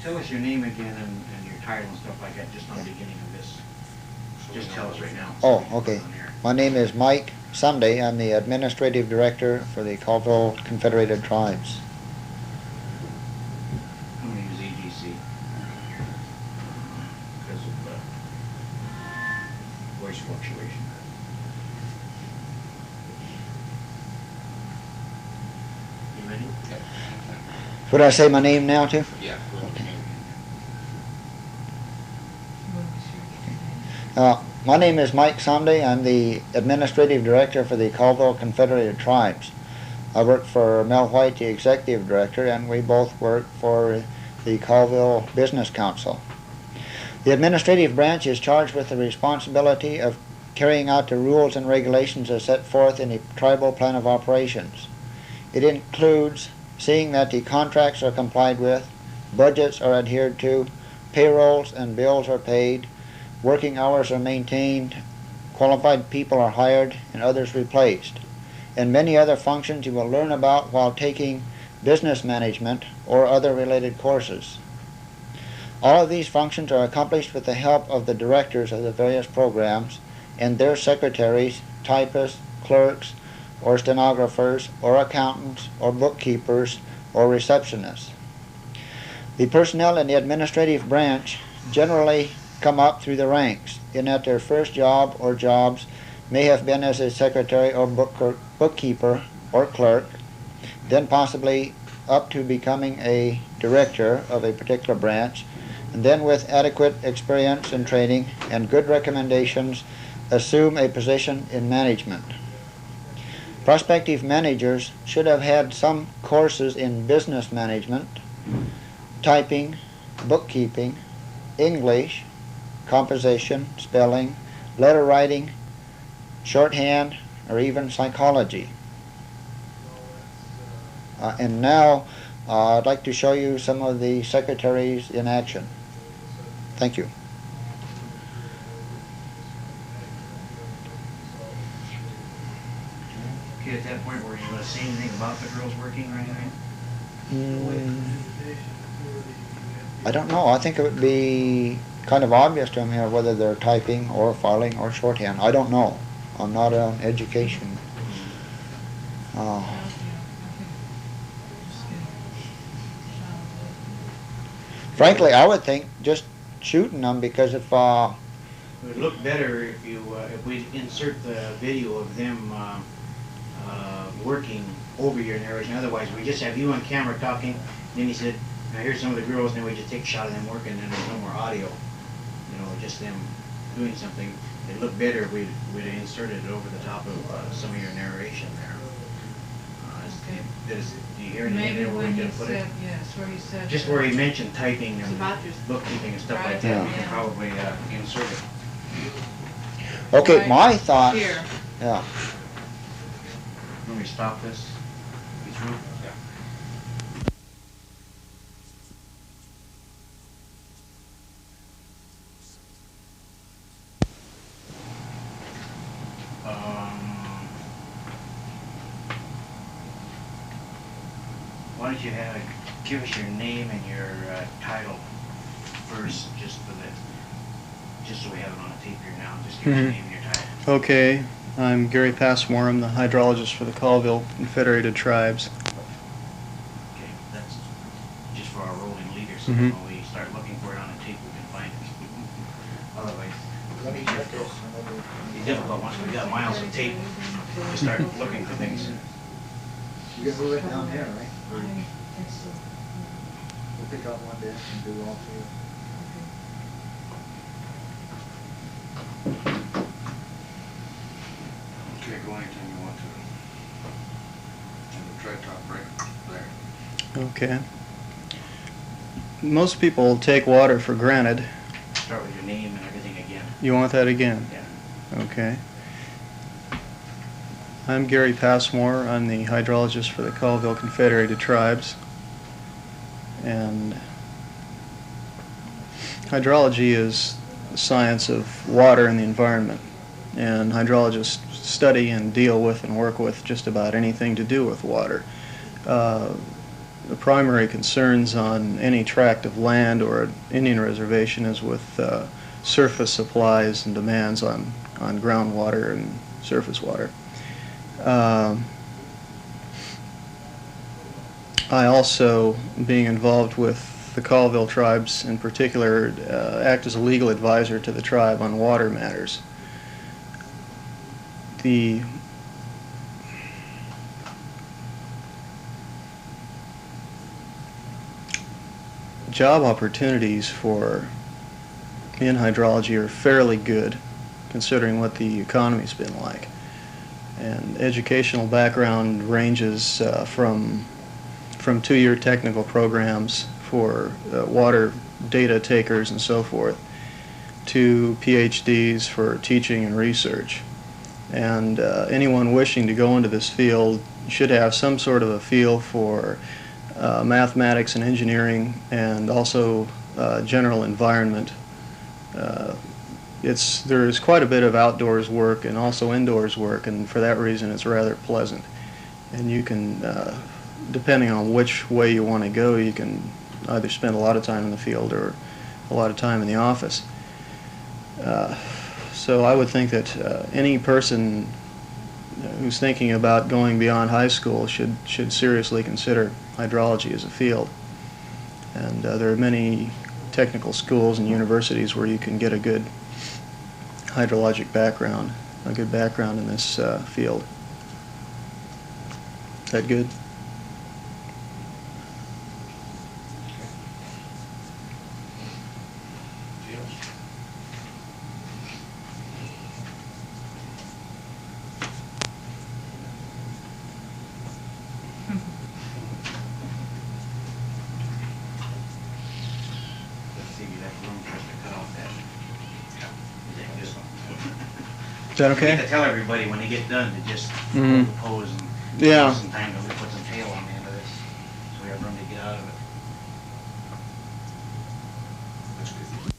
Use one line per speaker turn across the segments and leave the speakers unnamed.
Tell us your name again and your title and stuff like that, just on the beginning of this. Just tell us right now.
Oh, okay. My name is Mike Sunday. I'm the Administrative Director for the Colville Confederated Tribes.
I'm going to use EGC because of voice fluctuation. You ready?
Would I say my name now too?
Yeah.
My name is Mike Sunday. I'm the Administrative Director for the Colville Confederated Tribes. I work for Mel White, the Executive Director, and we both work for the Colville Business Council. The administrative branch is charged with the responsibility of carrying out the rules and regulations as set forth in the Tribal Plan of Operations. It includes seeing that the contracts are complied with, budgets are adhered to, payrolls and bills are paid, working hours are maintained, qualified people are hired, and others replaced, and many other functions you will learn about while taking business management or other related courses. All of these functions are accomplished with the help of the directors of the various programs and their secretaries, typists, clerks, or stenographers, or accountants, or bookkeepers, or receptionists. The personnel in the administrative branch generally come up through the ranks, in that their first job or jobs may have been as a secretary or bookkeeper or clerk, then possibly up to becoming a director of a particular branch, and then with adequate experience and training and good recommendations assume a position in management. Prospective managers should have had some courses in business management, typing, bookkeeping, English, composition, spelling, letter writing, shorthand, or even psychology. And now I'd like to show you some of the secretaries in action. Thank you.
Okay, at that point, were you going to say anything about the girls working or anything?
I don't know. I think it would be kind of obvious to them here whether they're typing or filing or shorthand. I don't know. I'm not an education. Frankly, I would think just shooting them, because if
It would look better if you if we insert the video of them working over your narration. Otherwise, we just have you on camera talking. And then he said, "Now here's some of the girls," and then we just take a shot of them working, and there's no more audio. You know, just them doing something. It'd look better if we'd inserted it over the top of some of your narration there. Do you hear anything there where we can put it?
Yes, where he said.
Just where he mentioned typing and bookkeeping and stuff like that,
Yeah.
we can probably insert it.
okay,
Right
my thoughts.
here.
Yeah.
Let me stop this. Be through? Yeah. Why don't you give us your name and your title first, just so we have it on the tape here now. Just give us your name and your title.
Okay, I'm Gary Passmore. I'm the hydrologist for the Colville Confederated Tribes.
Okay, that's just for our rolling leader, so
Mhm.
when we start looking for it on the tape, we can find it. Otherwise,
Let me check this.
it'd be difficult once we got miles of tape to start looking for things.
You can move it down there, right? We'll pick up one desk and do all three.
Okay, go anytime you want to. And try top right there.
Okay. Most people take water for granted.
Start with your name and everything again.
You want that again?
Yeah.
Okay. I'm Gary Passmore. I'm the hydrologist for the Colville Confederated Tribes. And hydrology is the science of water and the environment. And hydrologists study and deal with and work with just about anything to do with water. the primary concerns on any tract of land or an Indian reservation is with surface supplies and demands on groundwater and surface water. I also, being involved with the Colville tribes in particular, act as a legal advisor to the tribe on water matters. The job opportunities in hydrology are fairly good, considering what the economy's been like. And educational background ranges from 2-year technical programs for water data takers and so forth to PhDs for teaching and research. And anyone wishing to go into this field should have some sort of a feel for mathematics and engineering, and also general environment. There's quite a bit of outdoors work and also indoors work, and for that reason it's rather pleasant. And you can, depending on which way you want to go, you can either spend a lot of time in the field or a lot of time in the office. So I would think that any person who's thinking about going beyond high school should seriously consider hydrology as a field. And there are many technical schools and universities where you can get a good hydrologic background, a good background in this field. Is that good? Is that okay?
We have to tell everybody when they get done to just
Mhm.
pose and
Yeah.
give some time to put some tail on the end of this, so we have room to get out of it.
That's good.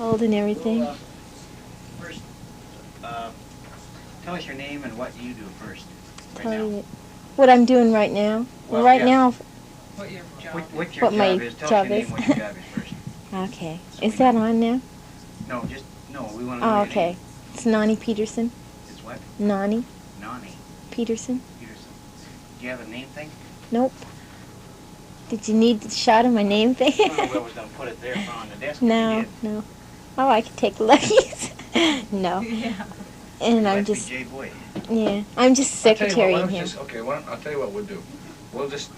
cold and everything.
Well, first, tell us your name and what you do first, right
Tell
now.
you what I'm doing right now.
Well,
right
yeah.
now,
What your
What
job
my
is. Tell
job
us your name,
is.
what your job is first.
okay.
So
Is
we
that
know.
on now?
No, we want to know
Oh,
your
okay.
name.
It's Nani Peterson.
It's what?
Nani
Nani
Peterson.
Peterson. Do you have a name thing?
Nope. Did you need the shot of my name thing?
I don't know if I was going to put it there on the desk if you
No,
did.
no. Oh, I could take lookies. no.
Yeah.
And I'm
Like
just,
J. Boy.
yeah, I'm just
I'll tell you
secretary
what,
in
why don't you
here.
just, okay, I'll tell you what we'll do. We'll just,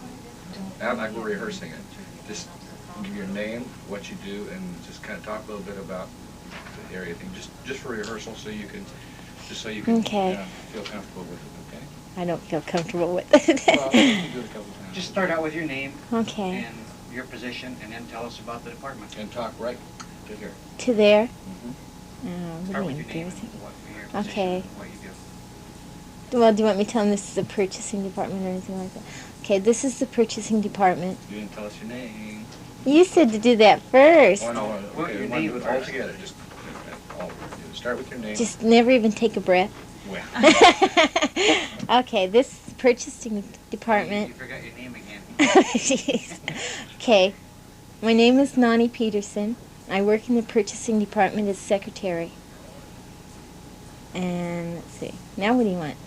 act like we're rehearsing it. Just give your name, what you do, and just kind of talk a little bit about the area thing, just for rehearsal, so you can,
Okay.
feel comfortable with it, okay?
I don't feel comfortable with it.
Well, you can do it a couple times.
Just start out with your name
Okay.
and your position, and then tell us about the department.
And talk right to here.
To there?
Mhm.
Oh,
Start
really
with your name and
embarrassing.
what your position,
Okay.
what you do.
Well, do you want me to tell them this is the purchasing department or anything like that? Okay, this is the purchasing department.
You didn't tell us your name.
You said to do that first.
Oh, no,
What
okay,
your
we want to
name
do it all
first.
together, just, all, start with your name.
Just never even take a breath.
Well,
Okay, this is the purchasing
You
department.
forgot your name again.
Jeez. Okay, my name is Nani Peterson. I work in the purchasing department as secretary. And let's see, now what do you want?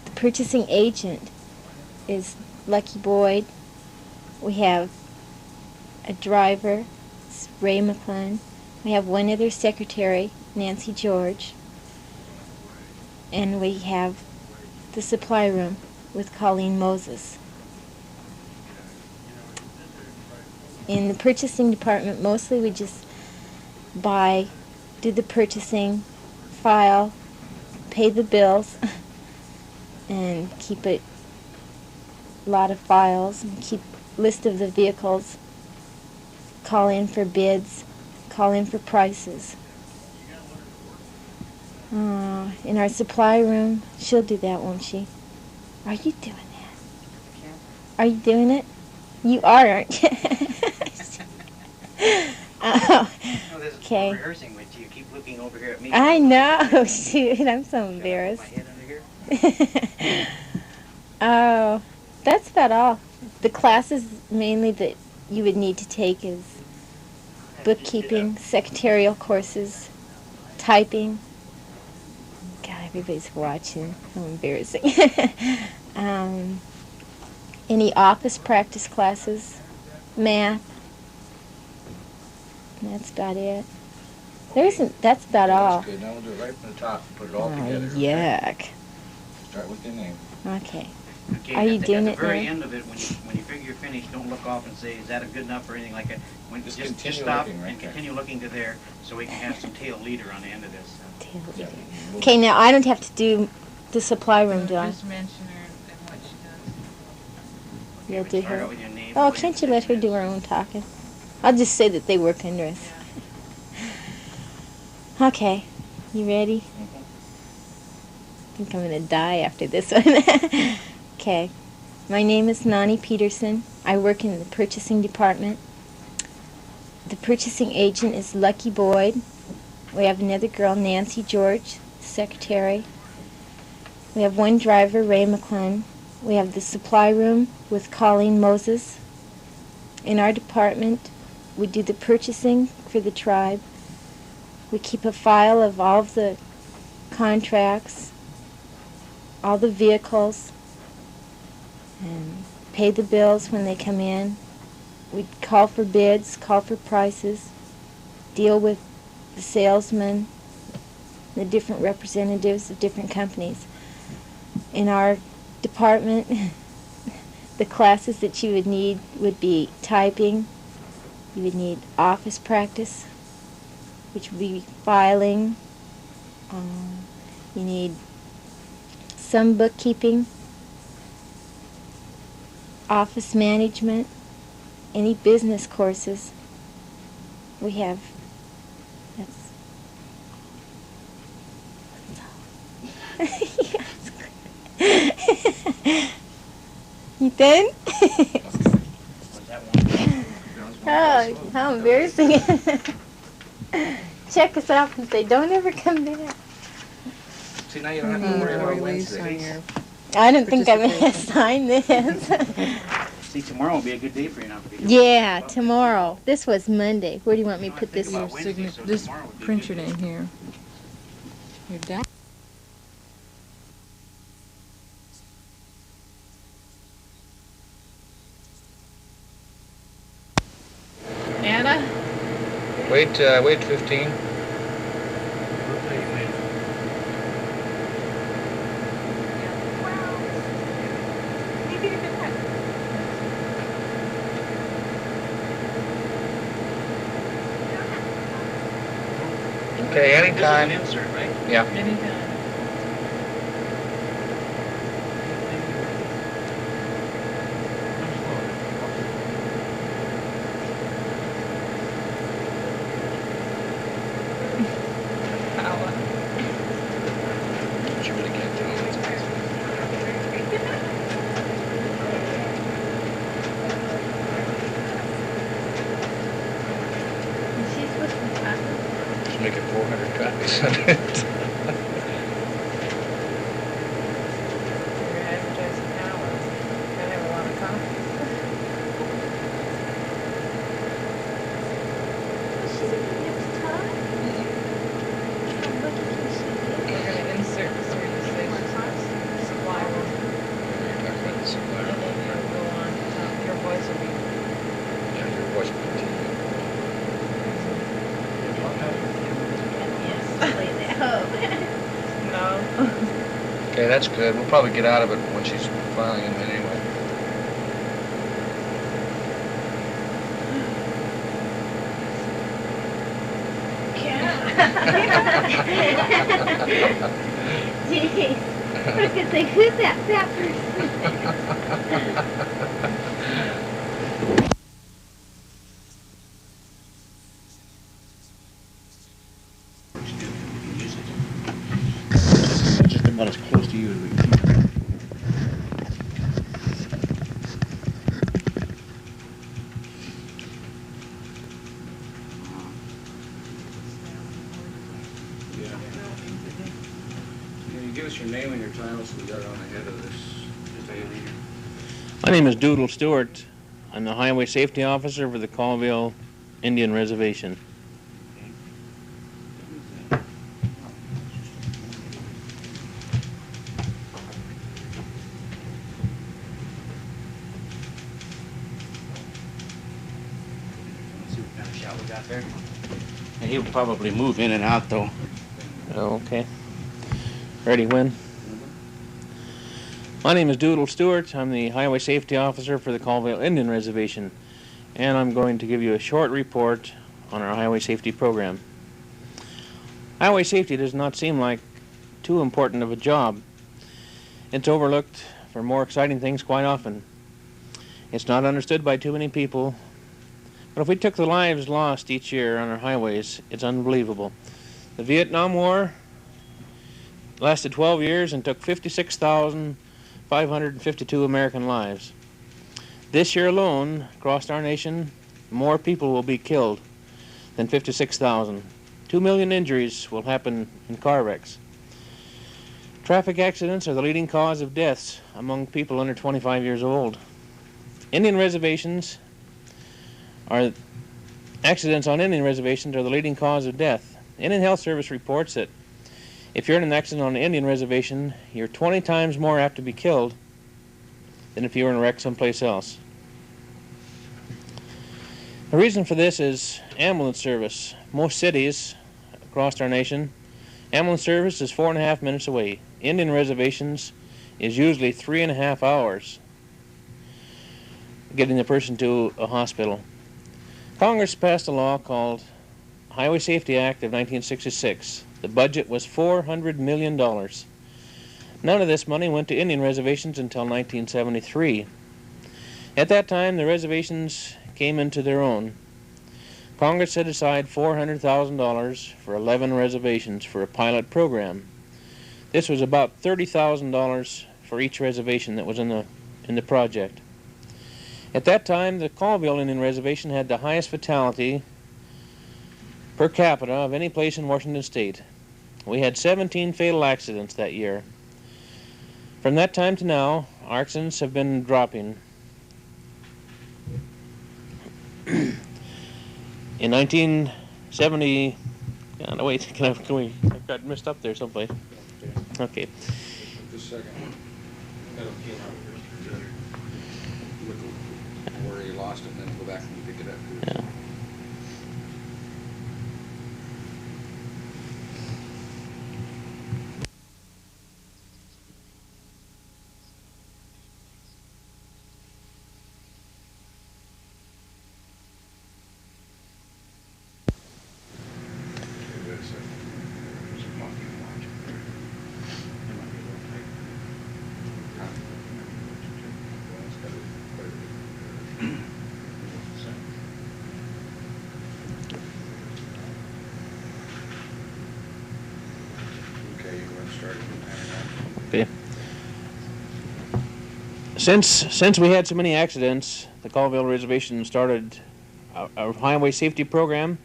The purchasing agent is Lucky Boyd. We have a driver, it's Ray McClellan. We have one other secretary, Nancy George. And we have the supply room with Colleen Moses. In the purchasing department, mostly we just do the purchasing, file, pay the bills, and keep a lot of files, and keep list of the vehicles, call in for bids, call in for prices. In our supply room, she'll do that, won't she? Are you doing that? Are you doing it? You are, aren't you? Oh,
No, this is
okay.
rehearsing with you. Keep looking over here at me.
I know, shoot, I'm so
Should I put
embarrassed.
my head under here?
Oh, that's about all. The classes mainly that you would need to take is bookkeeping, secretarial courses, typing. God, everybody's watching. How embarrassing. Any office practice classes, math. And that's about it. That's about all.
that's good. Now we'll do it right from the top and put it all
Oh,
together. okay?
yuck.
Start with your name.
Okay.
Okay,
Are you
at
doing
the
it
very
now?
end of it, when you figure you're finished, don't look off and say, is that a good enough or anything like that.
Just
Just
continue
stop
looking right
and
there.
continue looking to there, so we can have some tail leader on the end of this.
Yeah.
Okay, now I don't have to do the supply room, do I?
Just mention her and what she does.
You'll
Okay,
do
we start
her.
out with your name,
Oh,
what your
can't you let her
position
do
is.
her own talking? I'll just say that they work under us.
Yeah.
Okay, you ready?
Mhm.
I think I'm gonna die after this one. Okay, my name is Nani Peterson. I work in the purchasing department. The purchasing agent is Lucky Boyd. We have another girl, Nancy George, secretary. We have one driver, Ray McClellan. We have the supply room with Colleen Moses. In our department, we do the purchasing for the tribe. We keep a file of all of the contracts, all the vehicles, and pay the bills when they come in. We call for bids, call for prices, deal with the salesmen, the different representatives of different companies. In our department, the classes that you would need would be typing, you would need office practice, which would be filing, you need some bookkeeping, office management, any business courses. We have, that's you done?
Was that one?
Oh, how embarrassing. check us off and say, don't ever come back.
See, now you don't have to worry about Wednesday.
I don't think I'm going to sign this.
See, tomorrow will be a good day for you now.
Yeah, tomorrow. This was Monday. Where do you want me to put this?
About Wednesday, so
Just
tomorrow would be a
print
good
your
day.
name here. Your dad. Anna?
Wait 15.
We'll tell you when.
Okay, anytime.
This is an insert, right?
Yeah.
Anytime.
But you really can't tell.
She's with me.
Just make it 400 copies of it.
Your advertising power. Gotta have a lot of confidence.
She didn't have time. How lucky can she
We're
get?
gonna insert this where you say supply room.
Talk about the supplier.
And then you'll go on, your voice will be.
Yeah, your voice will continue.
Yes, play that home.
No.
Okay, that's good. We'll probably get out of it when she's filing them in anyway.
Jeez. I was gonna say, who's that fat person?
Just about as close to you as we can. Yeah. Can you give us your name and your title so we got it on the head of this? Just alien here.
My name is Doodle Stewart. I'm the Highway Safety Officer for the Colville Indian Reservation.
Let's see what kind of shot we got there. And he'll probably move in and out though.
Okay. Ready, when? My name is Doodle Stewart. I'm the Highway Safety Officer for the Colville Indian Reservation, and I'm going to give you a short report on our highway safety program. Highway safety does not seem like too important of a job. It's overlooked for more exciting things quite often. It's not understood by too many people, but if we took the lives lost each year on our highways, it's unbelievable. The Vietnam War lasted 12 years and took 56,552 American lives. This year alone, across our nation, more people will be killed than 56,000. 2 million injuries will happen in car wrecks. Traffic accidents are the leading cause of deaths among people under 25 years old. Indian reservations are accidents on Indian reservations are the leading cause of death. Indian Health Service reports that if you're in an accident on an Indian reservation, you're 20 times more apt to be killed than if you were in a wreck someplace else. The reason for this is ambulance service. Most cities across our nation, ambulance service is 4.5 minutes away. Indian reservations is usually 3.5 hours getting the person to a hospital. Congress passed a law called Highway Safety Act of 1966. The budget was $400 million. None of this money went to Indian reservations until 1973. At that time, the reservations came into their own. Congress set aside $400,000 for 11 reservations for a pilot program. This was about $30,000 for each reservation that was in the project. At that time, the Colville Indian Reservation had the highest fatality per capita of any place in Washington State. We had 17 fatal accidents that year. From that time to now, accidents have been dropping. In 1970, no, wait, can we? I've got messed up there someplace. Okay.
Just a second. Look where you lost it, and then go back and pick it up.
Yeah.
Okay, you want to start it.
Okay. Since we had so many accidents, the Colville Reservation started a highway safety program.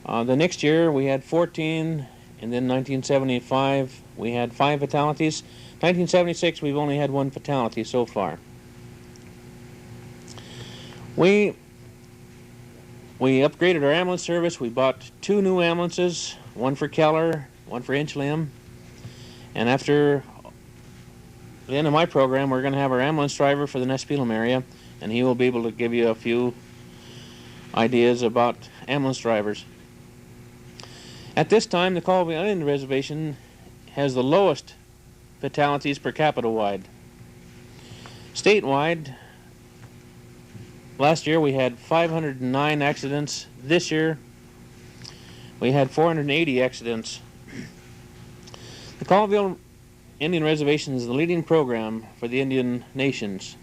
The next year we had 14, and then 1975 we had 5 fatalities. 1976 we've only had 1 fatality so far. We upgraded our ambulance service. We bought 2 new ambulances, one for Keller, one for Inchlim. And after the end of my program, we're going to have our ambulance driver for the Nespelem area, and he will be able to give you a few ideas about ambulance drivers. At this time, the Colville Indian Reservation has the lowest fatalities per capita wide. Statewide, last year we had 509 accidents. This year we had 480 accidents. The Colville Indian Reservation is the leading program for the Indian nations,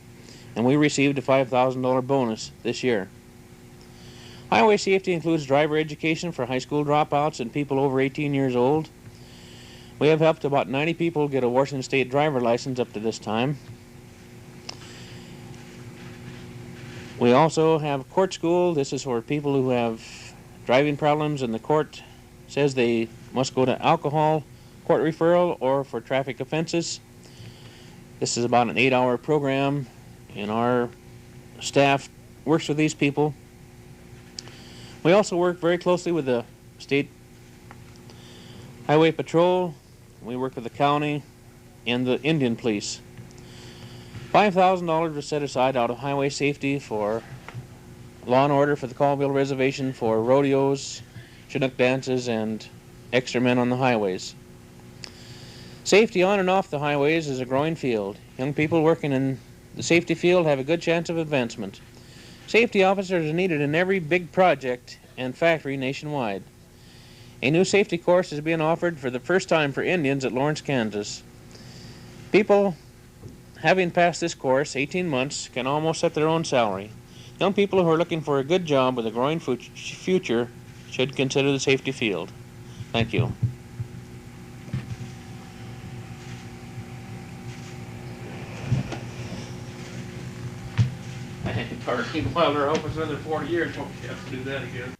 and we received a $5,000 bonus this year. Highway safety includes driver education for high school dropouts and people over 18 years old. We have helped about 90 people get a Washington State driver license up to this time. We also have court school. This is for people who have driving problems and the court says they must go to alcohol court referral or for traffic offenses. This is about an 8-hour program, and our staff works with these people. We also work very closely with the State Highway Patrol. We work with the county and the Indian Police. $5,000 was set aside out of highway safety for law and order for the Colville Reservation, for rodeos, Chinook dances, and extra men on the highways. Safety on and off the highways is a growing field. Young people working in the safety field have a good chance of advancement. Safety officers are needed in every big project and factory nationwide. A new safety course is being offered for the first time for Indians at Lawrence, Kansas. People having passed this course, 18 months, can almost set their own salary. Young people who are looking for a good job with a growing future should consider the safety field. Thank you. Parking while they're open for another 40 years, won't you have to do that again?